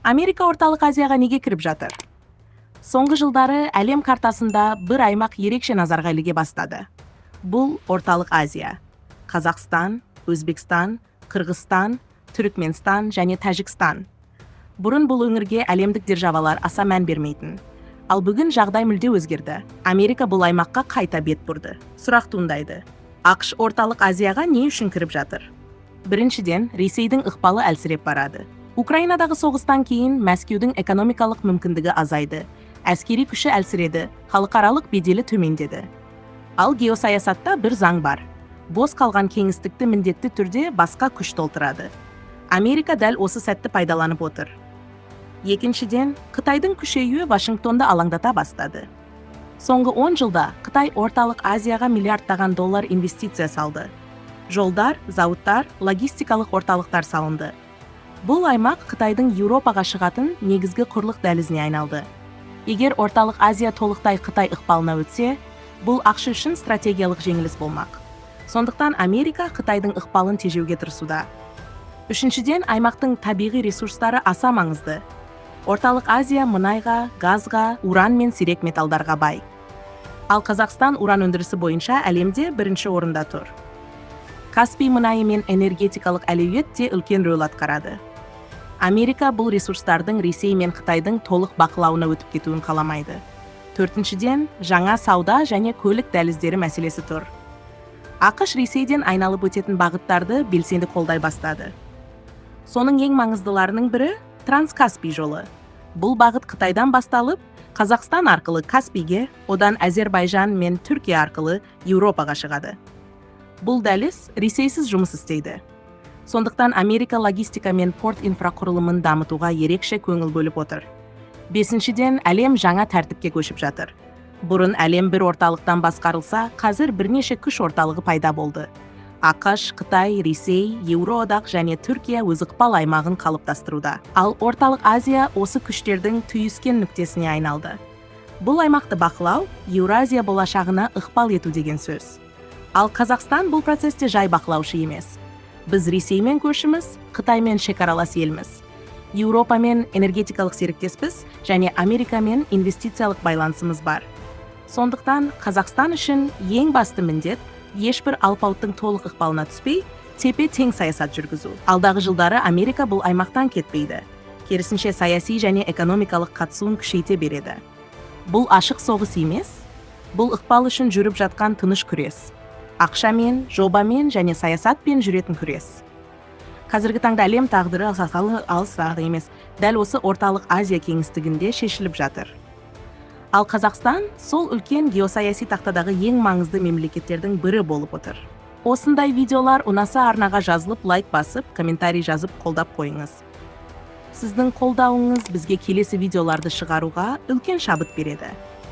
Америка Орталық Азияға неге кіріп жатыр? Соңғы жылдары әлем картасында бір аймақ ерекше назарға іліге бастады. Бұл Орталық Азия. Қазақстан, Өзбекстан, Қырғызстан, Түрікменстан және Тәжікстан. Бұрын бұл өңірге әлемдік державалар аса мән бермейтін. Ал бүгін жағдай мүлде өзгерді. Америка бұл аймаққа қайта бет бұрды. Сұрақ туындайды. ақш Орталық Азияға не үшін кіріп жатыр? Біріншіден, Ресейдің ықпалы әлсіреп барады. Украинадағы соғыстан кейін Мәскеудің экономикалық мүмкіндігі азайды. Әскери күші әлсіреді, халықаралық беделі төмендеді. Ал геосаясатта бір заң бар. Бос қалған кеңістікті міндетті түрде басқа күш толтырады. Америка дәл осы сәтті пайдаланып отыр. Екіншіден, Қытайдың күшеюі Вашингтонды алаңдата бастады. Соңғы 10 жылда Қытай Орталық Азияға миллиардтаған доллар инвестиция салды. Жолдар, зауыттар, логистикалық орталықтар салынды. Бұл аймақ Қытайдың Еуропаға шығатын негізгі құрлық дәлізіне айналды. Егер Орталық Азия толықтай Қытай ықпалына өтсе, бұл ақш үшін стратегиялық жеңіліс болмақ. Сондықтан Америка Қытайдың ықпалын тежеуге тырысуда. Үшіншіден, аймақтың табиғи ресурстары аса маңызды. Орталық Азия мұнайға, газға, уран мен сирек металдарға бай. Ал Қазақстан уран өндірісі бойынша әлемде бірінші орында тұр. Каспий мұнайы мен энергетикалық әлеует те үлкен рөл атқарады. Америка бұл ресурстардың Ресей мен Қытайдың толық бақылауына өтіп кетуін қаламайды. Төртіншіден, жаңа сауда және көлік дәліздері мәселесі тұр. ақш Ресейден айналып өтетін бағыттарды белсенді қолдай бастады. Соның ең маңыздыларының бірі Транскаспий жолы. Бұл бағыт Қытайдан басталып, Қазақстан арқылы Каспийге, одан Әзербайжан мен Түркия арқылы Еуропаға шығады. Бұл дәліз Ресейсіз жұмыс істейді. Сондықтан Америка логистика мен порт инфрақұрылымын дамытуға ерекше көңіл бөліп отыр. Бесіншіден, әлем жаңа тәртіпке көшіп жатыр. Бұрын әлем бір орталықтан басқарылса, қазір бірнеше күш орталығы пайда болды. ақш, Қытай, Ресей, Еуроодақ және Түркия өз ықпал аймағын қалыптастыруда. Ал Орталық Азия осы күштердің түйіскен нүктесіне айналды. Бұл аймақты бақылау Еуразия болашағына ықпал ету деген сөз. Ал Қазақстан бұл процесте жай бақылаушы емес. Біз Ресеймен көршіміз, Қытаймен шекаралас елміз. Еуропамен энергетикалық серіктеспіз және Америкамен инвестициялық байланысымыз бар. Сондықтан Қазақстан үшін ең басты міндет ешбір алпауыттың толық ықпалына түспей, тепе-тең саясат жүргізу. Алдағы жылдары Америка бұл аймақтан кетпейді. Керісінше саяси және экономикалық қатысуын күшейте береді. Бұл ашық соғыс емес, бұл ықпал үшін жүріп жатқан тыныш күрес. Ақшамен, жобамен және саясатпен жүретін күрес. Қазіргі таңда әлем тағдыры алыс емес, дәл осы Орталық Азия кеңістігінде шешіліп жатыр. Ал Қазақстан сол үлкен геосаяси тақтадағы ең маңызды мемлекеттердің бірі болып отыр. Осындай видеолар ұнаса арнаға жазылып, лайк басып, комментарий жазып қолдап қойыңыз. Сіздің қолдауыңыз бізге келесі видеоларды шығаруға үлкен шабыт береді.